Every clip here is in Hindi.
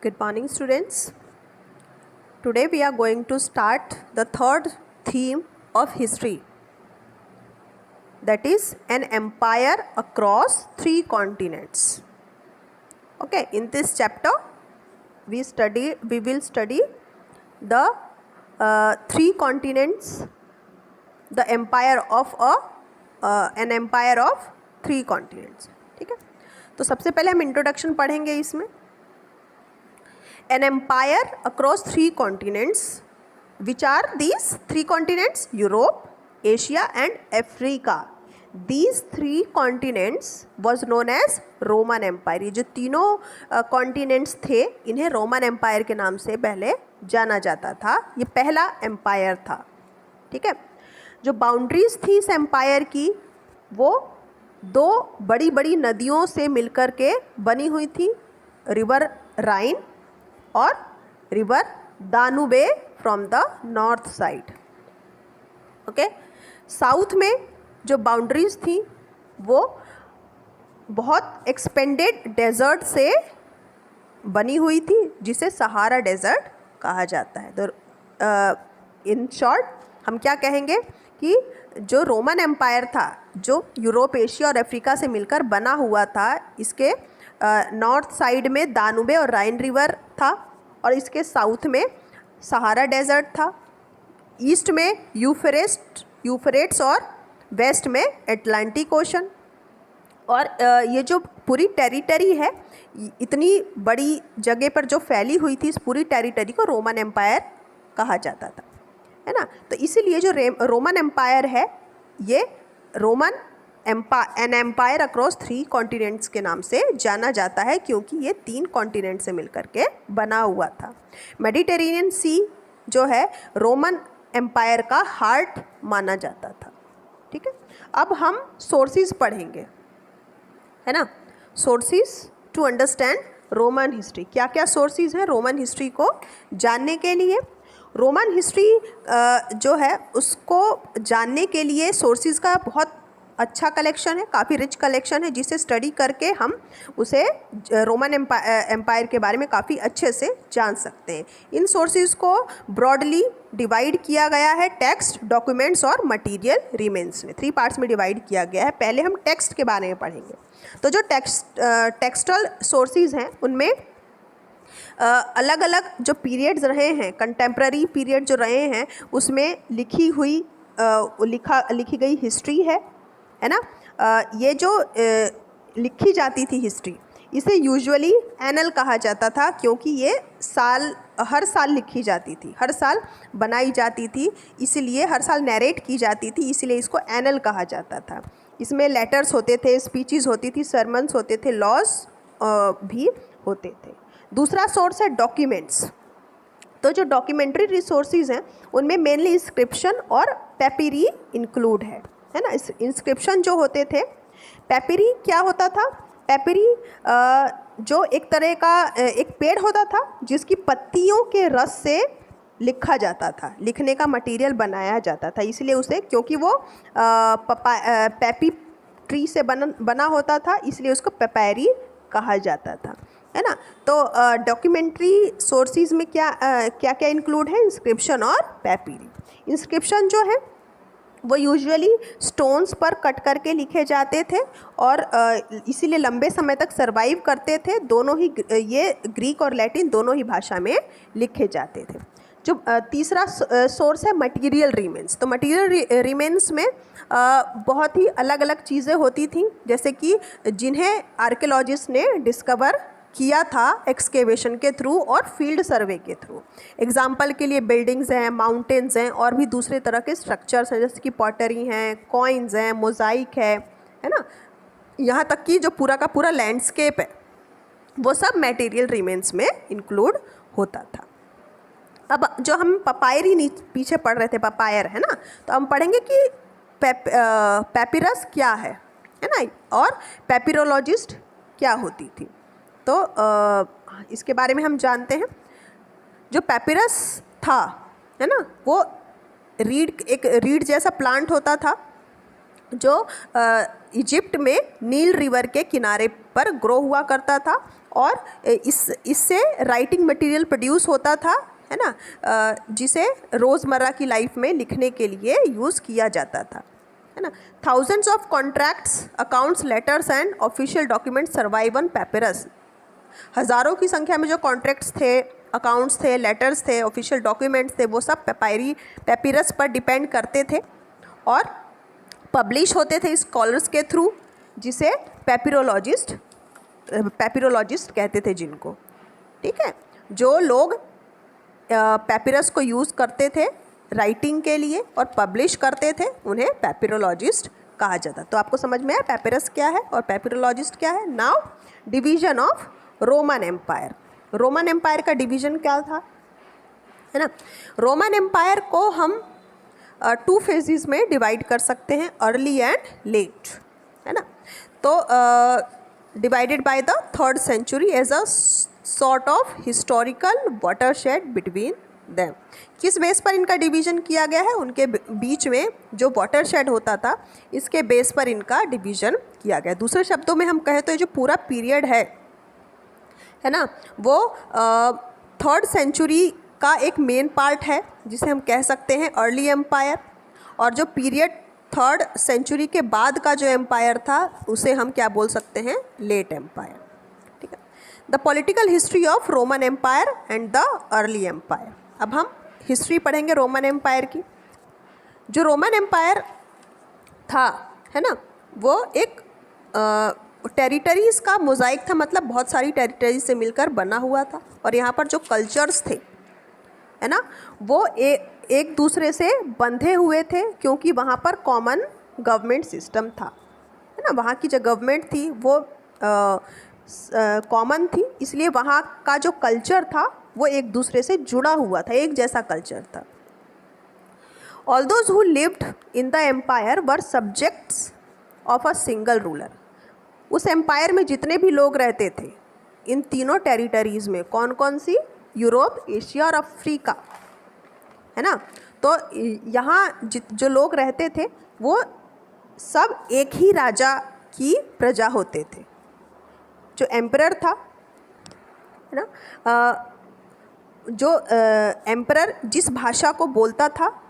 Good morning, students. Today we are going to start the third theme of history, that is an empire across 3 continents. Okay, in this chapter we will study the 3 continents, the empire of an empire of 3 continents. ठीक है, तो सबसे पहले हम इंट्रोडक्शन पढ़ेंगे इसमें. An empire across 3 continents. Which are these 3 continents? Europe, Asia and Africa. These 3 continents was known as Roman Empire. ये जो तीनों कॉन्टिनेंट्स थे इन्हें रोमन एम्पायर के नाम से पहले जाना जाता था. ये पहला एम्पायर था. ठीक है, जो बाउंड्रीज थी इस एम्पायर की वो 2 बड़ी बड़ी नदियों से मिलकर के बनी हुई थी, रिवर राइन और river Danube from the north side. Okay, south में जो बाउंड्रीज थी वो बहुत एक्सपेंडेड डेजर्ट से बनी हुई थी जिसे सहारा डेजर्ट कहा जाता है. तो इन शॉर्ट हम क्या कहेंगे कि जो रोमन एम्पायर था जो यूरोप, एशिया और अफ्रीका से मिलकर बना हुआ था, इसके नॉर्थ साइड में दानुबे और राइन रिवर था और इसके साउथ में सहारा डेजर्ट था, ईस्ट में यूफ्रेट्स और वेस्ट में अटलांटिक ओशन. और ये जो पूरी टेरिटरी है इतनी बड़ी जगह पर जो फैली हुई थी, इस पूरी टेरिटरी को रोमन एम्पायर कहा जाता था, है ना. तो इसीलिए जो रोमन एम्पायर है ये एन एम्पायर अक्रॉस 3 कॉन्टिनेंट्स के नाम से जाना जाता है क्योंकि ये 3 कॉन्टिनेंट से मिलकर के बना हुआ था. मेडिटेरेनियन सी जो है रोमन एम्पायर का हार्ट माना जाता था. ठीक है, अब हम सोर्सेज पढ़ेंगे, है ना. Sources to understand Roman history. क्या क्या सोर्सेज हैं रोमन हिस्ट्री को जानने के लिए? रोमन हिस्ट्री जो है उसको जानने के लिए सोर्सेज का बहुत अच्छा कलेक्शन है, काफ़ी रिच कलेक्शन है जिसे स्टडी करके हम उसे रोमन एम्पायर के बारे में काफ़ी अच्छे से जान सकते हैं. इन सोर्सेज को ब्रॉडली डिवाइड किया गया है टेक्स्ट, डॉक्यूमेंट्स और मटेरियल रिमेन्स में. 3 पार्ट्स में डिवाइड किया गया है. पहले हम टेक्स्ट के बारे में पढ़ेंगे. तो जो टेक्सटल सोर्सेज हैं उनमें अलग अलग जो पीरियड्स रहे हैं, कंटेम्प्ररी पीरियड जो रहे हैं उसमें लिखी गई हिस्ट्री है ना. ये जो लिखी जाती थी हिस्ट्री इसे यूजुअली एनल कहा जाता था क्योंकि ये हर साल लिखी जाती थी, हर साल बनाई जाती थी, इसलिए हर साल नैरेट की जाती थी, इसलिए इसको एनल कहा जाता था. इसमें लेटर्स होते थे, स्पीचेस होती थी, सरमन्स होते थे, लॉज भी होते थे. दूसरा सोर्स है डॉक्यूमेंट्स. तो जो डॉक्यूमेंट्री रिसोर्सेज हैं उनमें मेनली इंस्क्रिप्शन और पेपिरी इंक्लूड है ना. इस इंस्क्रिप्शन जो होते थे, पेपिरी क्या होता था? पेपिरी जो एक तरह का एक पेड़ होता था जिसकी पत्तियों के रस से लिखा जाता था, लिखने का मटेरियल बनाया जाता था, इसलिए उसे, क्योंकि वो पेपी ट्री से बना होता था इसलिए उसको पेपैरी कहा जाता था, है ना. तो डॉक्यूमेंट्री सोर्सेज में क्या क्या इंक्लूड है? इंस्क्रिप्शन और पेपिरी. इंस्क्रिप्शन जो है वो यूजुअली स्टोन्स पर कट करके लिखे जाते थे और इसीलिए लंबे समय तक सरवाइव करते थे. दोनों ही ये ग्रीक और लैटिन दोनों ही भाषा में लिखे जाते थे. जो तीसरा सोर्स है मटेरियल रिमेन्स. तो मटेरियल रिमेन्स में बहुत ही अलग अलग चीज़ें होती थी जैसे कि जिन्हें आर्कियोलॉजिस्ट ने डिस्कवर किया था एक्सकेवेशन के थ्रू और फील्ड सर्वे के थ्रू. एग्जाम्पल के लिए बिल्डिंग्स हैं, माउंटेन्स हैं और भी दूसरे तरह के स्ट्रक्चर्स हैं जैसे कि पॉटरी हैं, कॉइन्स हैं, मोज़ाइक है ना. यहाँ तक कि जो पूरा का पूरा लैंडस्केप है वो सब मटेरियल रिमेन्स में इंक्लूड होता था. अब जो हम पपायरी पीछे पढ़ रहे थे, पपायर है ना, तो हम पढ़ेंगे कि पेपिरस क्या है ना, और पेपिरोलॉजिस्ट क्या होती थी. तो इसके बारे में हम जानते हैं. जो पेपिरस था, है ना, वो एक रीड जैसा प्लांट होता था जो इजिप्ट में नील रिवर के किनारे पर ग्रो हुआ करता था और इससे राइटिंग मटेरियल प्रोड्यूस होता था, है ना, जिसे रोज़मर्रा की लाइफ में लिखने के लिए यूज़ किया जाता था, है ना। Thousands of contracts, accounts, letters and official documents survive on papyrus. हज़ारों की संख्या में जो कॉन्ट्रैक्ट्स थे, अकाउंट्स थे, लेटर्स थे, ऑफिशियल डॉक्यूमेंट्स थे, वो सब पेपिरस पर डिपेंड करते थे और पब्लिश होते थे स्कॉलर्स के थ्रू, जिसे पेपिरोलॉजिस्ट कहते थे जिनको, ठीक है। जो लोग पेपिरस को यूज़ करते थे राइटिंग के लिए और पब्लिश करते थे, उन्हें पेपिरोलॉजिस्ट कहा जाता। तो आपको समझ में आया पेपिरस क्या है और पेपिरोलॉजिस्ट क्या है। Now division of Roman empire. Roman empire का डिवीज़न क्या था, है ना। रोमन एम्पायर को हम 2 फेजेस में डिवाइड कर सकते हैं, अर्ली एंड लेट, है ना। तो divided by the 3rd century as a sort of historical watershed between them. किस बेस पर इनका डिवीज़न किया गया है, उनके बीच में जो वाटरशेड होता था, इसके बेस पर इनका डिवीज़न किया गया। दूसरे शब्दों में हम कहें तो ये जो पूरा पीरियड है ना, वो 3rd century का एक मेन पार्ट है, जिसे हम कह सकते हैं अर्ली एम्पायर, और जो पीरियड 3rd century के बाद का जो एम्पायर था, उसे हम क्या बोल सकते हैं, लेट एम्पायर, ठीक है। The political history of Roman empire and the early empire. अब हम हिस्ट्री पढ़ेंगे रोमन एम्पायर की। जो रोमन एम्पायर था, है ना, वो एक टेरिटरीज़ का मोज़ाइक था, मतलब बहुत सारी टेरिटरीज से मिलकर बना हुआ था, और यहाँ पर जो कल्चर्स थे, है ना, वो एक दूसरे से बंधे हुए थे, क्योंकि वहाँ पर कॉमन गवर्नमेंट सिस्टम था, है ना। वहाँ की जो गवर्नमेंट थी वो कॉमन थी, इसलिए वहाँ का जो कल्चर था वो एक दूसरे से जुड़ा हुआ था, एक जैसा कल्चर था। All those who lived in the empire were subjects of a single ruler. उस एम्पायर में जितने भी लोग रहते थे, इन तीनों टेरिटरीज़ में, कौन कौन सी, यूरोप, एशिया और अफ्रीका, है ना। तो यहाँ जो लोग रहते थे वो सब एक ही राजा की प्रजा होते थे। जो एम्परर था, है ना, जो एम्परर जिस भाषा को बोलता था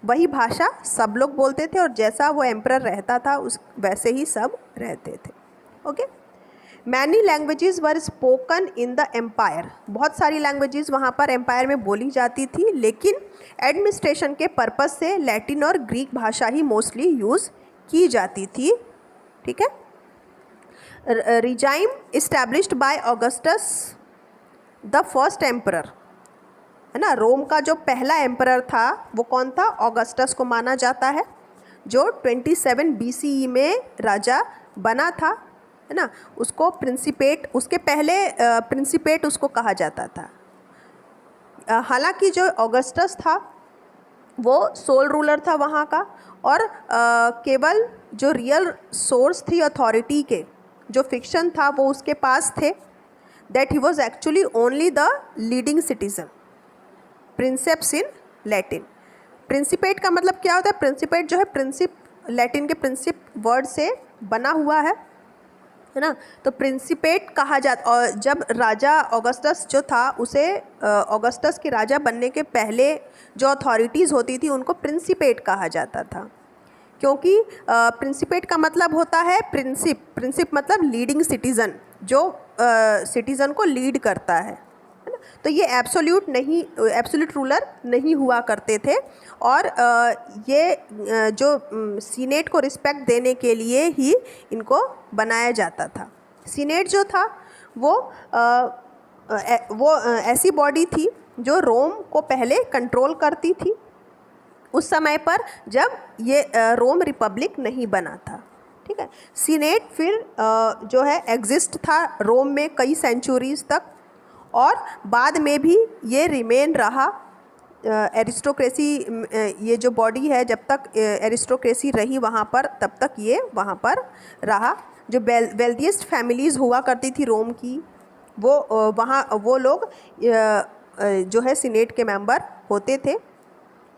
वही भाषा सब लोग बोलते थे, और जैसा वो एम्परर रहता था उस वैसे ही सब रहते थे। Okay. Many languages were spoken in the empire. बहुत सारी लैंग्वेजेस वहाँ पर एम्पायर में बोली जाती थी, लेकिन एडमिनिस्ट्रेशन के पर्पस से लैटिन और ग्रीक भाषा ही मोस्टली यूज़ की जाती थी, ठीक है। Regime established bye Augustus the first emperor, है ना। रोम का जो पहला एम्परर था वो कौन था, ऑगस्टस को माना जाता है, जो 27 BCE में राजा बना था, है ना। उसको प्रिंसिपेट, उसके पहले प्रिंसिपेट उसको कहा जाता था। हालांकि जो ऑगस्टस था वो सोल रूलर था वहाँ का, और केवल जो रियल सोर्स थी अथॉरिटी के, जो फिक्शन था, वो उसके पास थे, that he was actually only the leading citizen princeps in Latin. Principate का मतलब क्या होता है, प्रिंसिपेट जो है प्रिंसिप, लैटिन के प्रिंसिप वर्ड से बना हुआ है ना। तो प्रिंसिपेट कहा जाता, और जब राजा ऑगस्टस जो था, उसे ऑगस्टस के राजा बनने के पहले जो अथॉरिटीज़ होती थी उनको प्रिंसिपेट कहा जाता था, क्योंकि प्रिंसिपेट का मतलब होता है प्रिंसिप मतलब लीडिंग सिटीज़न, जो सिटीज़न को लीड करता है ना। तो ये एब्सोल्यूट रूलर नहीं हुआ करते थे, और ये जो सीनेट को रिस्पेक्ट देने के लिए ही इनको बनाया जाता था। सीनेट जो था वो ऐसी बॉडी थी जो रोम को पहले कंट्रोल करती थी, उस समय पर जब ये रोम रिपब्लिक नहीं बना था, ठीक है। सीनेट फिर जो है एग्जिस्ट था रोम में कई सेंचुरीज़ तक, और बाद में भी ये रिमेन रहा। एरिस्टोक्रेसी, ये जो बॉडी है, जब तक एरिस्टोक्रेसी रही वहाँ पर, तब तक ये वहाँ पर रहा। जो वेल्दिएस्ट फैमिलीज़ हुआ करती थी रोम की, वो लोग जो है सीनेट के मेंबर होते थे,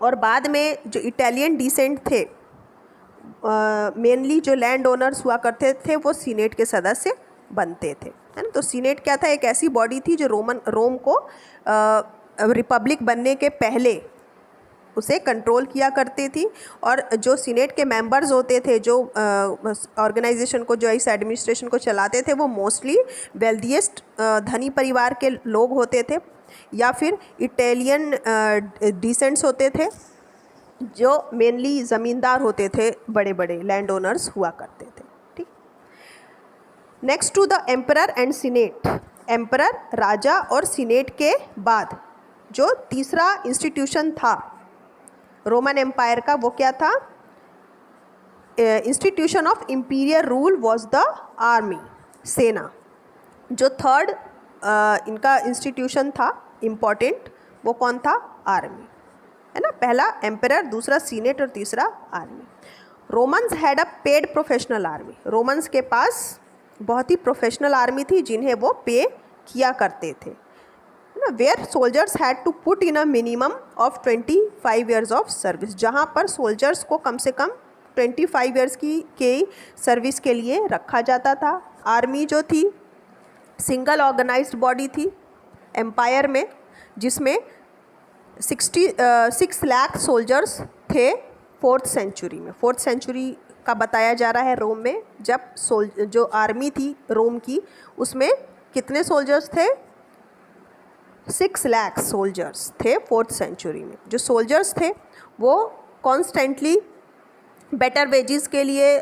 और बाद में जो इटालियन डिसेंट थे, मेनली जो लैंड ओनर्स हुआ करते थे, वो सीनेट के सदस्य बनते थे, है ना। तो सीनेट क्या था, एक ऐसी बॉडी थी जो रोम को रिपब्लिक बनने के पहले उसे कंट्रोल किया करती थी। और जो सीनेट के मेंबर्स होते थे, जो ऑर्गेनाइजेशन को, जो इस एडमिनिस्ट्रेशन को चलाते थे, वो मोस्टली वेल्दीएस्ट धनी परिवार के लोग होते थे या फिर इटालियन डिसेंट्स होते थे, जो मेनली ज़मींदार होते थे, बड़े बड़े लैंड ओनर्स हुआ करते थे। ठीक। Next to the emperor and senate, emperor राजा और सीनेट के बाद जो तीसरा इंस्टीट्यूशन था रोमन एम्पायर का, वो क्या था, institution of imperial rule was the army, सेना। जो थर्ड इनका इंस्टीट्यूशन था इम्पॉर्टेंट, वो कौन था, आर्मी, है ना। पहला एम्परर, दूसरा सीनेट और तीसरा army. Romans had a paid professional army, Romans के पास बहुत ही प्रोफेशनल आर्मी थी जिन्हें वो पे किया करते थे, है ना। Where soldiers had to put in a minimum of 25 years of service, जहाँ पर सोल्जर्स को कम से कम 25 ईयर्स की सर्विस के लिए रखा जाता था। आर्मी जो थी सिंगल ऑर्गेनाइज्ड बॉडी थी एम्पायर में, जिसमें 6 लाख सोल्जर्स थे 4th सेंचुरी में। 4th सेंचुरी का बताया जा रहा है रोम में, जब जो आर्मी थी रोम की, उसमें कितने सोल्जर्स थे, 6 लाख सोल्जर्स थे 4th सेंचुरी में। जो सोल्जर्स थे वो कॉन्स्टेंटली बेटर वेजेस के लिए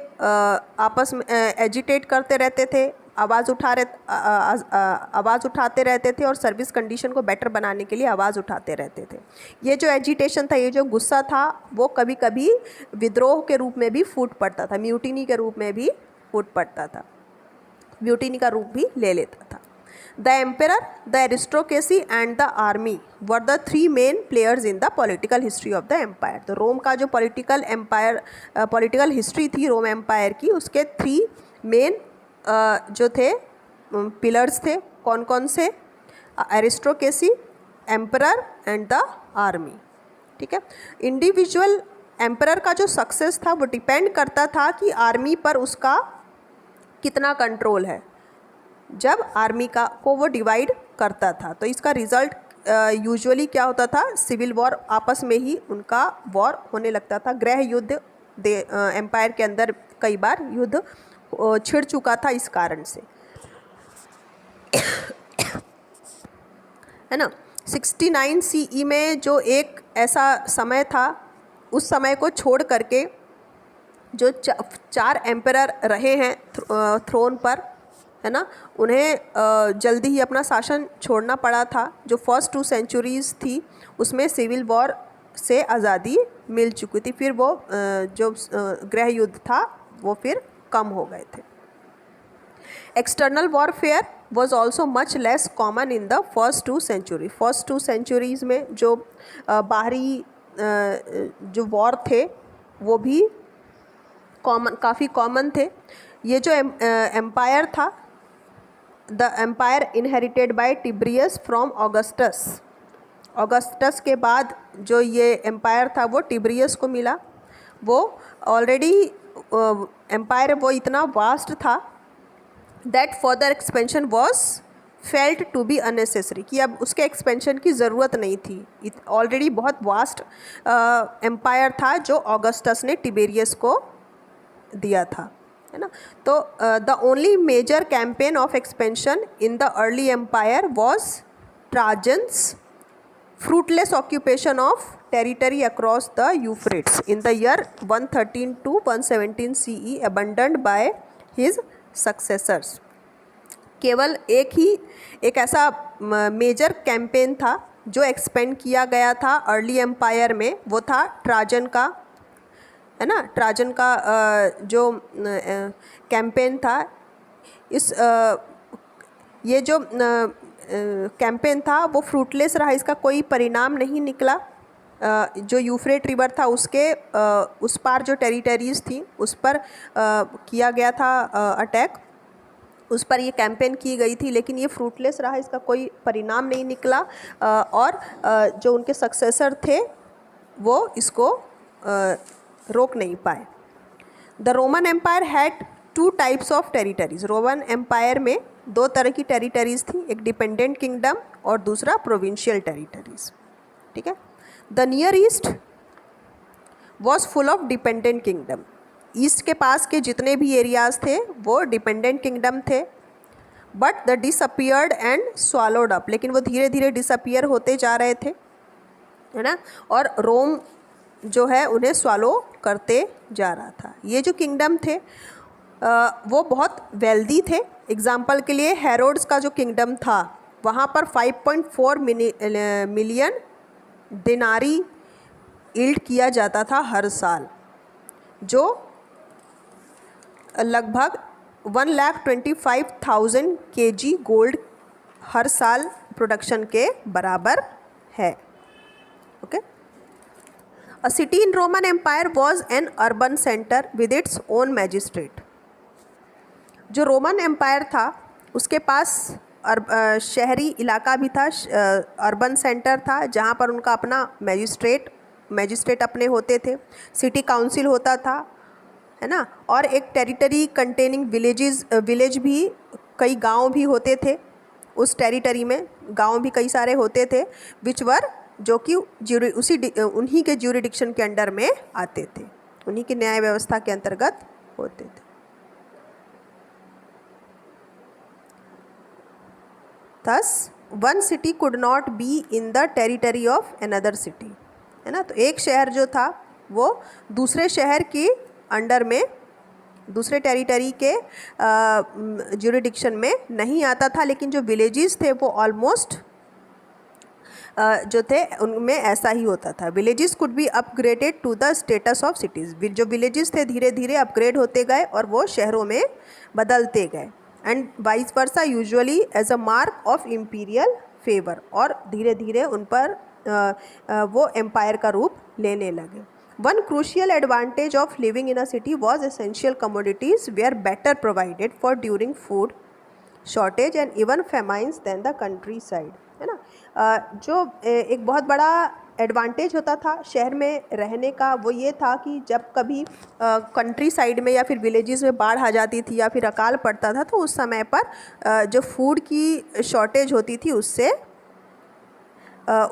आपस में एजिटेट करते रहते थे, आवाज़ उठाते रहते थे और सर्विस कंडीशन को बेटर बनाने के लिए आवाज़ उठाते रहते थे। ये जो एजिटेशन था, ये जो गुस्सा था, वो कभी कभी विद्रोह के रूप में भी फूट पड़ता था, म्यूटिनी के रूप में भी फूट पड़ता था, म्यूटिनी का रूप भी ले लेता था। The emperor, the aristocracy and the army were the 3 main players in the political history of the empire. तो रोम का जो पॉलिटिकल हिस्ट्री थी रोम एम्पायर की, उसके 3 मेन जो थे पिलर्स थे, कौन कौन से, aristocracy, emperor and the army. ठीक है। इंडिविजुअल एम्परर का जो सक्सेस था वो डिपेंड करता था कि आर्मी पर उसका कितना कंट्रोल है, जब आर्मी को वो डिवाइड करता था। तो इसका रिजल्ट यूजुअली क्या होता था, सिविल वॉर, आपस में ही उनका वॉर होने लगता था, गृह युद्ध एम्पायर के अंदर कई बार युद्ध छिड़ चुका था इस कारण से, है ना। 69 CE में जो एक ऐसा समय था, उस समय को छोड़ करके जो 4 एम्परर रहे हैं थ्रोन पर, है ना, उन्हें जल्दी ही अपना शासन छोड़ना पड़ा था। जो फर्स्ट 2 सेंचुरीज़ थी उसमें सिविल वॉर से आज़ादी मिल चुकी थी, फिर वो जो गृह युद्ध था वो फिर कम हो गए थे। External warfare was also much less common in the first 2 century. First 2 centuries में जो बाहरी जो वॉर थे वो भी काफ़ी कॉमन थे। ये जो एम्पायर था, the empire inherited by Tiberius from Augustus, Augustus के बाद जो ये एम्पायर था वो टिब्रियस को मिला। वो ऑलरेडी एम्पायर वो इतना वास्ट था that further expansion was felt to be unnecessary, कि अब उसके एक्सपेंशन की ज़रूरत नहीं थी। ऑलरेडी बहुत वास्ट एम्पायर था जो ऑगस्टस ने टिबेरियस को दिया था, है ना। तो the only major campaign of expansion in the early empire was Trajan's fruitless occupation of territory across the Euphrates in the year 113 to 117 CE, abandoned by his successors। केवल एक ऐसा मेजर कैंपेन था जो एक्सपेंड किया गया था अर्ली एम्पायर में, वो था ट्राजन का, है ना। ट्राजन का जो कैंपेन था, इस ये जो कैंपेन था वो फ्रूटलेस रहा, इसका कोई परिणाम नहीं निकला। जो यूफ्रेट रिवर था उसके उस पार जो टेरिटरीज़ थी उस पर किया गया था अटैक, उस पर ये कैंपेन की गई थी, लेकिन ये फ्रूटलेस रहा, इसका कोई परिणाम नहीं निकला। और जो उनके सक्सेसर थे वो इसको रोक नहीं पाए। The Roman empire had two types of territories. Roman empire में दो तरह की टेरिटरीज थी, एक डिपेंडेंट किंगडम और दूसरा प्रोविंशियल टेरिटरीज। ठीक है। The near east was full of dependent kingdom. East के पास के जितने भी एरियाज थे वो डिपेंडेंट किंगडम थे। But the disappeared and swallowed up, लेकिन वो धीरे धीरे डिसअपियर होते जा रहे थे, है ना, और रोम जो है उन्हें स्वॉलो करते जा रहा था। ये जो किंगडम थे वो बहुत वेल्दी थे। एग्जाम्पल के लिए हेरोड्स का जो किंगडम था वहाँ पर 5.4 मिलियन दिनारी यील्ड किया जाता था हर साल, जो लगभग 1,25,000 kg गोल्ड हर साल प्रोडक्शन के बराबर है। Okay. A city in Roman empire was an urban centre with its own magistrate. जो रोमन एम्पायर था उसके पास शहरी इलाका भी था, अर्बन सेंटर था जहाँ पर उनका अपना मैजिस्ट्रेट अपने होते थे, सिटी काउंसिल होता था, है ना, और एक टेरिटरी कंटेनिंग विलेज भी, कई गांव भी होते थे उस टेरिटरी में, गांव भी कई सारे होते थे, विच वर, जो कि उन्हीं के ज्यूरिडिक्शन के अंडर में आते थे, उन्हीं की न्याय व्यवस्था के अंतर्गत होते थे। Thus, one city could not be in the territory of another city, है ना। तो एक शहर जो था वो दूसरे शहर के अंडर में, दूसरे टेरिटरी के ज्यूरिडिक्शन में नहीं आता था, लेकिन जो विलेजेस थे वो ऑलमोस्ट जो थे उनमें ऐसा ही होता था। Villages could be upgraded to the status of cities. जो विलेजेस थे धीरे धीरे अपग्रेड होते गए और वो शहरों में बदलते गए। And vice versa, usually as a mark of imperial favour, और धीरे धीरे उन पर वो एम्पायर का रूप लेने लगे। One crucial advantage of living in a city was essential commodities were better provided for during food shortage and even famines than the countryside, है ना। जो एक बहुत बड़ा एडवांटेज होता था शहर में रहने का वो ये था कि जब कभी कंट्री साइड में या फिर विलेजेस में बाढ़ आ जाती थी या फिर अकाल पड़ता था तो उस समय पर जो फूड की शॉर्टेज होती थी उससे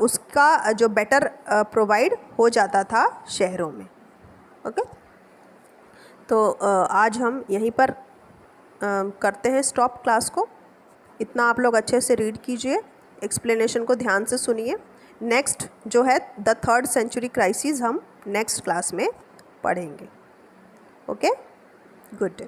उसका जो बेटर प्रोवाइड हो जाता था शहरों में। ओके। तो आज हम यहीं पर करते हैं स्टॉप क्लास को। इतना आप लोग अच्छे से रीड कीजिए, एक्सप्लेनेशन को ध्यान से सुनिए। नेक्स्ट जो है द 3rd सेंचुरी क्राइसिस हम नेक्स्ट क्लास में पढ़ेंगे। Okay, good day.